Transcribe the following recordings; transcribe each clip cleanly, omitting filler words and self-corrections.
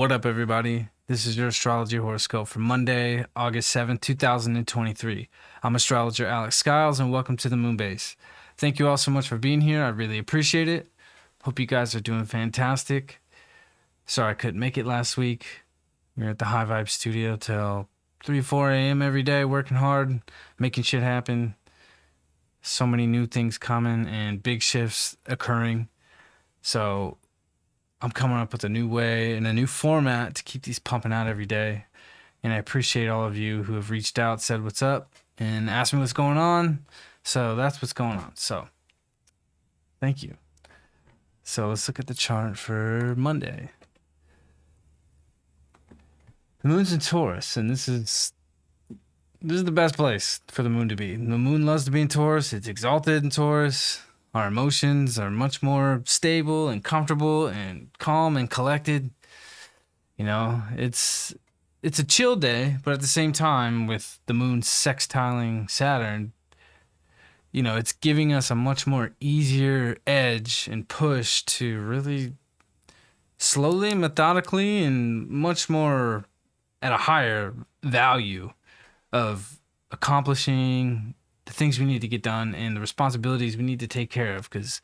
What up, everybody? This is your Astrology Horoscope for Monday, August 7th, 2023. I'm astrologer Alex Skiles, and welcome to the Moonbase. Thank you all so much for being here. I really appreciate it. Hope you guys are doing fantastic. Sorry I couldn't make it last week. We were at the High Vibe studio till 3, 4 a.m. every day, working hard, making shit happen. So many new things coming and big shifts occurring. So I'm coming up with a new way and a new format to keep these pumping out every day. And I appreciate all of you who have reached out, said what's up, and asked me what's going on. So that's what's going on. So thank you. So let's look at the chart for Monday. The moon's in Taurus, and this is the best place for the moon to be. The moon loves to be in Taurus. It's exalted in Taurus. Our emotions are much more stable and comfortable and calm and collected. You know, it's a chill day, but at the same time, with the moon sextiling Saturn, you know, it's giving us a much more easier edge and push to really slowly, methodically, and much more at a higher value of accomplishing the things we need to get done and the responsibilities we need to take care of. Because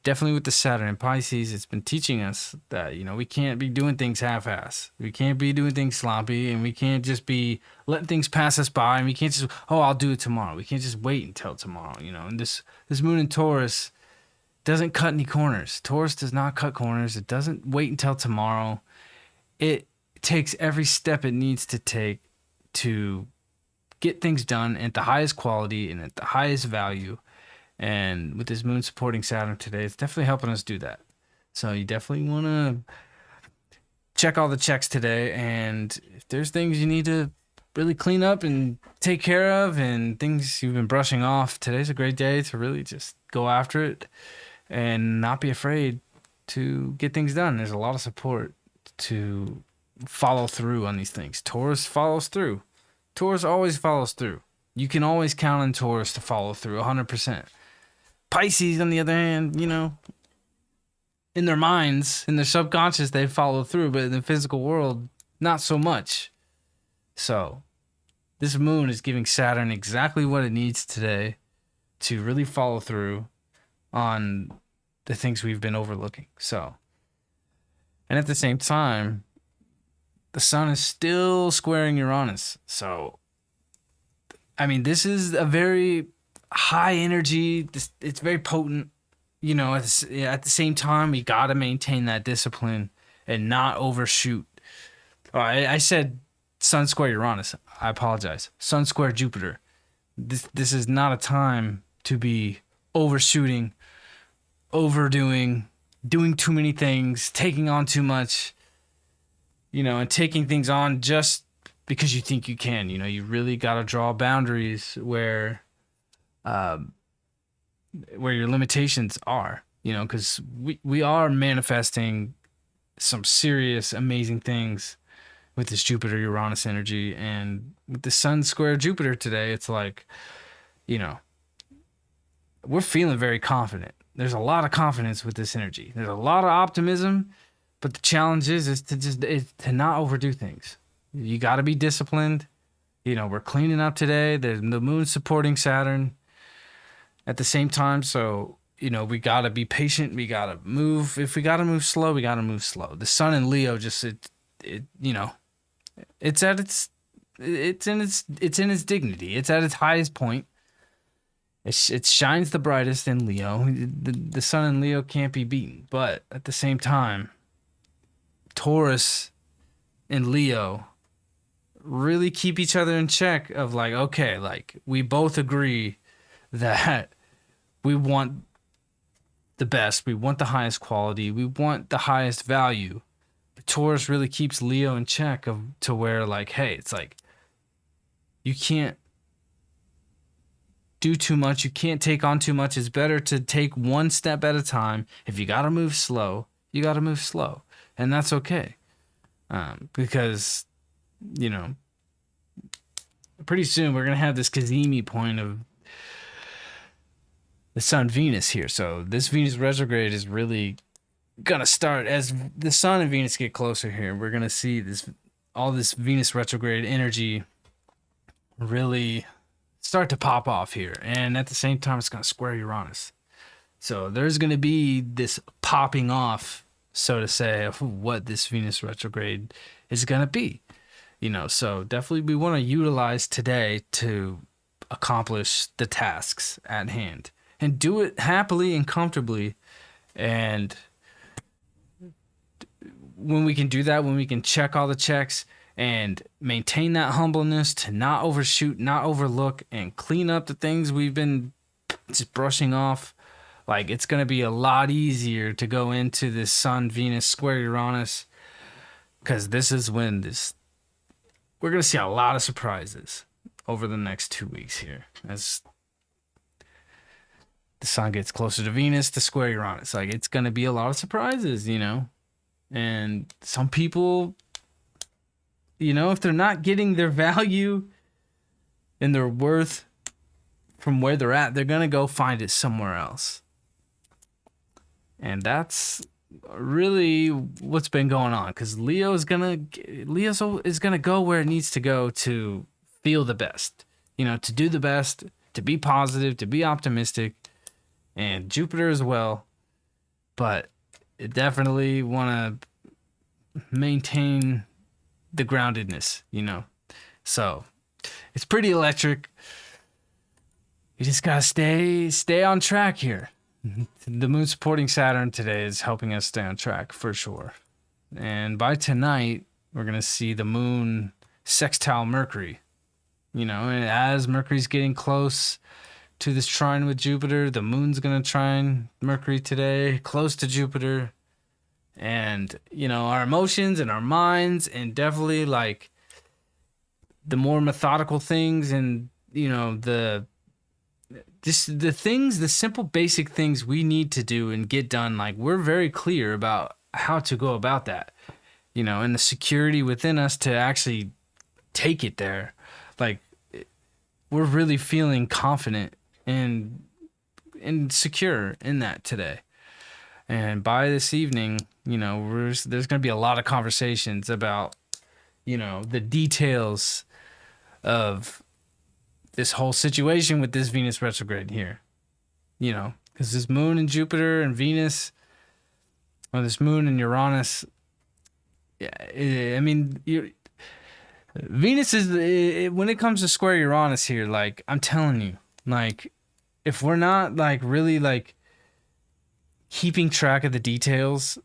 definitely with the Saturn in Pisces, it's been teaching us that, you know, we can't be doing things half-ass. We can't be doing things sloppy, and we can't just be letting things pass us by, and we can't just, oh, I'll do it tomorrow. We can't just wait until tomorrow, you know. And this moon in Taurus doesn't cut any corners. Taurus does not cut corners. It doesn't wait until tomorrow. It takes every step it needs to take to get things done at the highest quality and at the highest value. And with this moon supporting Saturn today, it's definitely helping us do that. So you definitely want to check all the checks today. And if there's things you need to really clean up and take care of and things you've been brushing off, today's a great day to really just go after it and not be afraid to get things done. There's a lot of support to follow through on these things. Taurus follows through. Taurus always follows through. You can always count on Taurus to follow through 100%. Pisces, on the other hand, you know, in their minds, in their subconscious, they follow through, but in the physical world, not so much. So this moon is giving Saturn exactly what it needs today to really follow through on the things we've been overlooking. So, and at the same time, the sun is still squaring Uranus. So, I mean, this is a very high energy. It's very potent. You know, at the same time, we got to maintain that discipline and not overshoot. I said sun square Uranus. I apologize. Sun square Jupiter. This is not a time to be overshooting, overdoing, doing too many things, taking on too much. You know, and taking things on just because you think you can. You know, you really got to draw boundaries where your limitations are. You know, because we are manifesting some serious, amazing things with this Jupiter-Uranus energy. And with the Sun square Jupiter today, it's like, you know, we're feeling very confident. There's a lot of confidence with this energy. There's a lot of optimism. But the challenge is to not overdo things. You got to be disciplined. You know, we're cleaning up today. The moon's supporting Saturn at the same time. So, you know, we got to be patient. We got to move. If we got to move slow, we got to move slow. The sun in Leo you know, it's in its dignity. It's at its highest point. It shines the brightest in Leo. The sun in Leo can't be beaten. But at the same time, Taurus and Leo really keep each other in check of like, okay, like we both agree that we want the best, we want the highest quality, we want the highest value. But Taurus really keeps Leo in check to where like, hey, it's like you can't do too much, you can't take on too much. It's better to take one step at a time. If you got to move slow, you got to move slow. And that's okay. Because, you know, pretty soon we're going to have this Kazemi point of the Sun Venus here. So this Venus retrograde is really gonna start as the Sun and Venus get closer here. We're gonna see all this Venus retrograde energy really start to pop off here, and at the same time, it's gonna square Uranus. So there's gonna be this popping off, so to say, of what this Venus retrograde is gonna be. So definitely we want to utilize today to accomplish the tasks at hand and do it happily and comfortably. And when we can do that, when we can check all the checks and maintain that humbleness to not overshoot, not overlook, and clean up the things we've been just brushing off, like it's going to be a lot easier to go into this Sun Venus square Uranus, because this is when we're going to see a lot of surprises over the next 2 weeks here as the Sun gets closer to Venus to square Uranus. Like it's going to be a lot of surprises, and some people, if they're not getting their value and their worth from where they're at, they're going to go find it somewhere else. And that's really what's been going on, because Leo is gonna go where it needs to go to feel the best, to do the best, to be positive, to be optimistic, and Jupiter as well. But it definitely want to maintain the groundedness, So it's pretty electric. You just gotta stay on track here. The moon supporting Saturn today is helping us stay on track for sure. And by tonight, we're going to see the moon sextile Mercury. And as Mercury's getting close to this trine with Jupiter, the moon's going to trine Mercury today, close to Jupiter. And, our emotions and our minds, and definitely like the more methodical things and, the simple basic things we need to do and get done, like we're very clear about how to go about that, and the security within us to actually take it there. Like we're really feeling confident and secure in that today. And by this evening, there's going to be a lot of conversations about, the details of this whole situation with this Venus retrograde here, because this moon and Jupiter and Venus, or this moon and Uranus, Venus is, when it comes to square Uranus here, like I'm telling you, like if we're not like really like keeping track of the details,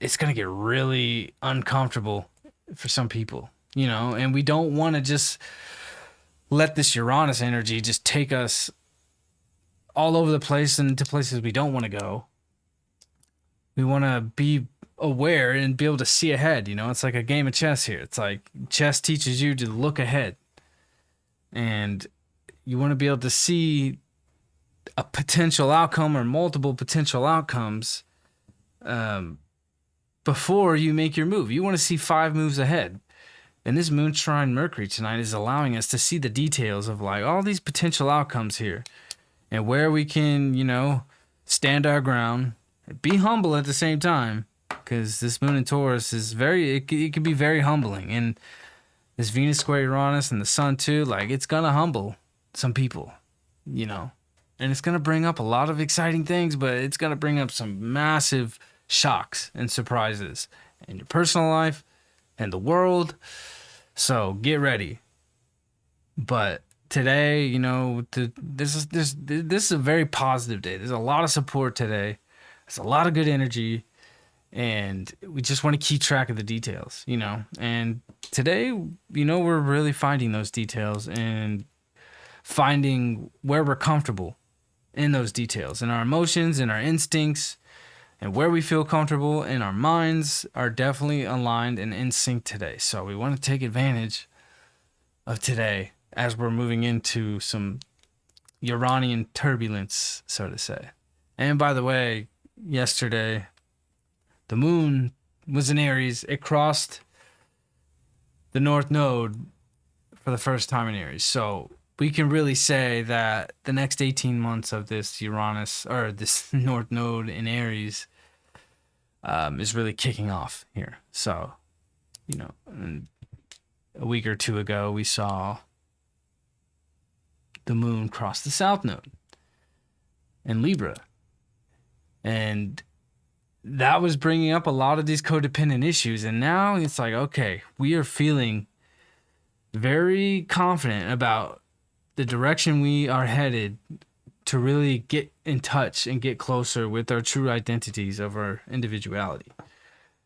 it's going to get really uncomfortable for some people, and we don't want to just let this Uranus energy just take us all over the place and to places we don't want to go. We want to be aware and be able to see ahead. It's like a game of chess here. It's like chess teaches you to look ahead, and you want to be able to see a potential outcome or multiple potential outcomes before you make your move. You want to see 5 moves ahead. And this moon trine Mercury tonight is allowing us to see the details of like all these potential outcomes here and where we can, stand our ground, be humble at the same time, because this moon in Taurus is it can be very humbling. And this Venus square Uranus and the Sun too, like it's going to humble some people, and it's going to bring up a lot of exciting things, but it's going to bring up some massive shocks and surprises in your personal life and the world. So get ready. But today, this is a very positive day. There's a lot of support today. There's a lot of good energy, and we just want to keep track of the details, And today, we're really finding those details and finding where we're comfortable in those details, and our emotions and our instincts, and where we feel comfortable, and our minds are definitely aligned and in sync today. So we want to take advantage of today as we're moving into some Uranian turbulence, so to say. And by the way, yesterday, the moon was in Aries. It crossed the North Node for the first time in Aries. So we can really say that the next 18 months of this Uranus, or this North Node in Aries, is really kicking off here. So, a week or two ago, we saw the moon cross the south node in Libra. And that was bringing up a lot of these codependent issues. And now it's like, okay, we are feeling very confident about the direction we are headed to really get in touch and get closer with our true identities of our individuality.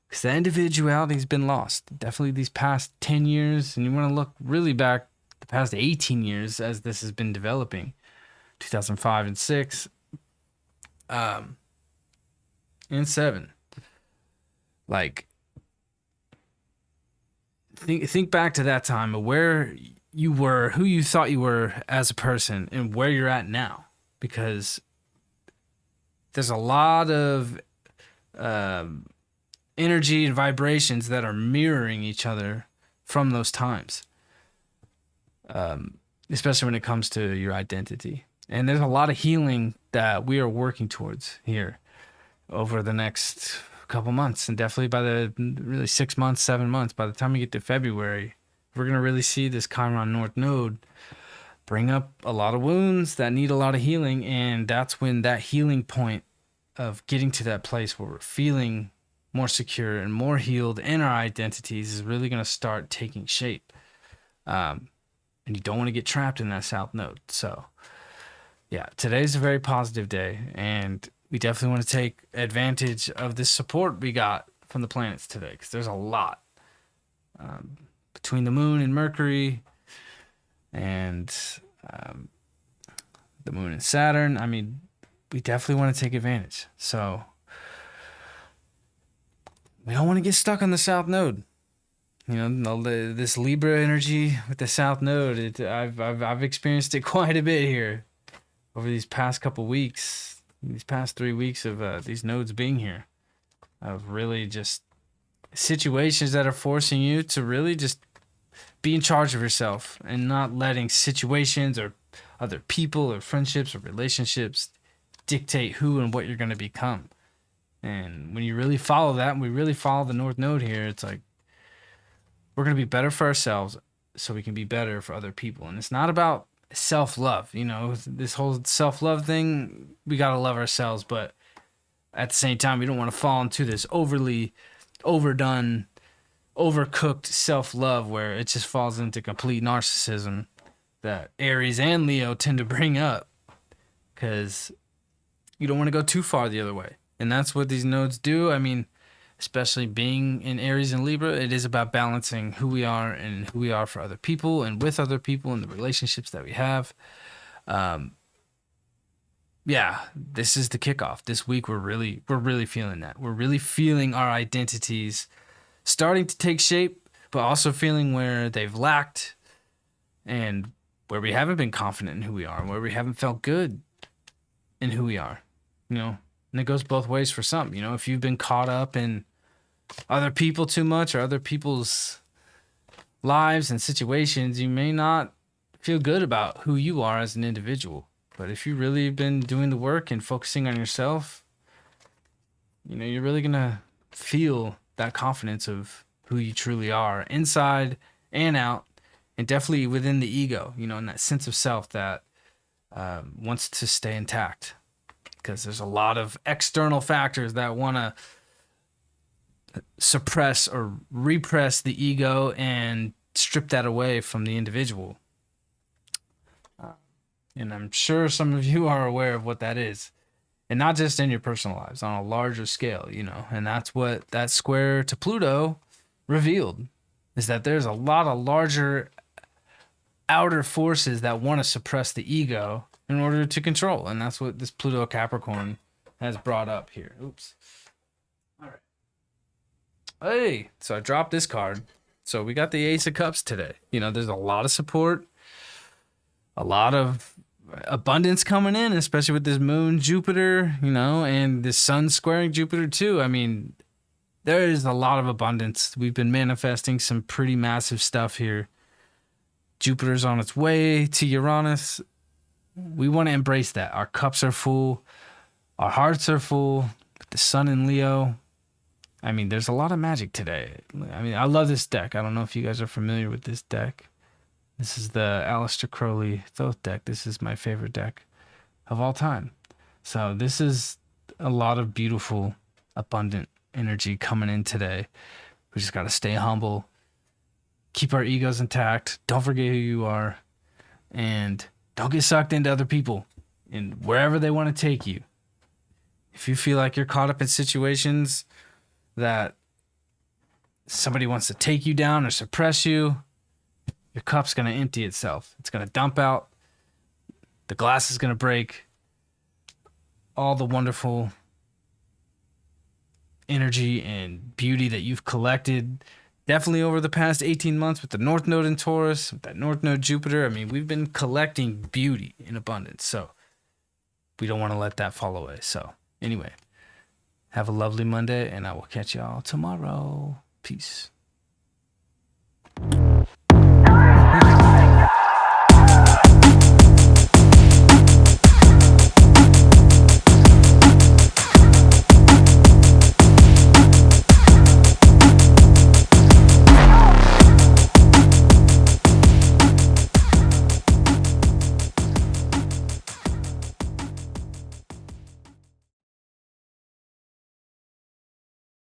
Because that individuality has been lost. Definitely these past 10 years, and you want to look really back the past 18 years as this has been developing, 2005 and 6, and 7. Like, think back to that time of where you were, who you thought you were as a person, and where you're at now. Because there's a lot of energy and vibrations that are mirroring each other from those times, especially when it comes to your identity. And there's a lot of healing that we are working towards here over the next couple months, and definitely by the really 6 months, 7 months. By the time we get to February, we're going to really see this Chiron North Node bring up a lot of wounds that need a lot of healing. And that's when that healing point of getting to that place where we're feeling more secure and more healed in our identities is really going to start taking shape. And you don't want to get trapped in that south node. So yeah, today's a very positive day, and we definitely want to take advantage of this support we got from the planets today, because there's a lot between the moon and Mercury and the moon and Saturn. I mean, we definitely want to take advantage. So we don't want to get stuck on the south node. This Libra energy with the south node, I've experienced it quite a bit here over these past couple weeks, these past 3 weeks of these nodes being here, of really just situations that are forcing you to really just be in charge of yourself and not letting situations or other people or friendships or relationships dictate who and what you're going to become. And when you really follow that, and we really follow the North Node here, it's like we're going to be better for ourselves so we can be better for other people. And it's not about self-love. This whole self-love thing, we got to love ourselves, but at the same time, we don't want to fall into this overly overdone, overcooked self-love where it just falls into complete narcissism that Aries and Leo tend to bring up, because you don't want to go too far the other way. And that's what these nodes do. I mean, especially being in Aries and Libra, it is about balancing who we are and who we are for other people and with other people and the relationships that we have. Yeah, this is the kickoff. This week we're really feeling that. We're really feeling our identities starting to take shape, but also feeling where they've lacked and where we haven't been confident in who we are, where we haven't felt good in who we are. And it goes both ways for some. If you've been caught up in other people too much or other people's lives and situations, you may not feel good about who you are as an individual. But if you've really been doing the work and focusing on yourself, you're really going to feel that confidence of who you truly are inside and out, and definitely within the ego, and that sense of self that wants to stay intact. Because there's a lot of external factors that want to suppress or repress the ego and strip that away from the individual. And I'm sure some of you are aware of what that is. And not just in your personal lives, on a larger scale, And that's what that square to Pluto revealed, is that there's a lot of larger outer forces that want to suppress the ego in order to control. And that's what this Pluto Capricorn has brought up here. Oops. All right. Hey, so I dropped this card. So we got the Ace of Cups today. There's a lot of support, a lot of abundance coming in, especially with this moon, Jupiter, and the sun squaring Jupiter too. I mean, there is a lot of abundance. We've been manifesting some pretty massive stuff here. Jupiter's on its way to Uranus. We want to embrace that. Our cups are full. Our hearts are full. With the sun in Leo, I mean, there's a lot of magic today. I mean, I love this deck. I don't know if you guys are familiar with this deck. This is the Aleister Crowley Thoth deck. This is my favorite deck of all time. So this is a lot of beautiful, abundant energy coming in today. We just got to stay humble, keep our egos intact, don't forget who you are, and don't get sucked into other people and wherever they want to take you. If you feel like you're caught up in situations that somebody wants to take you down or suppress you, your cup's going to empty itself. It's going to dump out. The glass is going to break. All the wonderful energy and beauty that you've collected, definitely over the past 18 months with the North Node in Taurus, with that North Node Jupiter. I mean, we've been collecting beauty in abundance. So we don't want to let that fall away. So anyway, have a lovely Monday, and I will catch y'all tomorrow. Peace.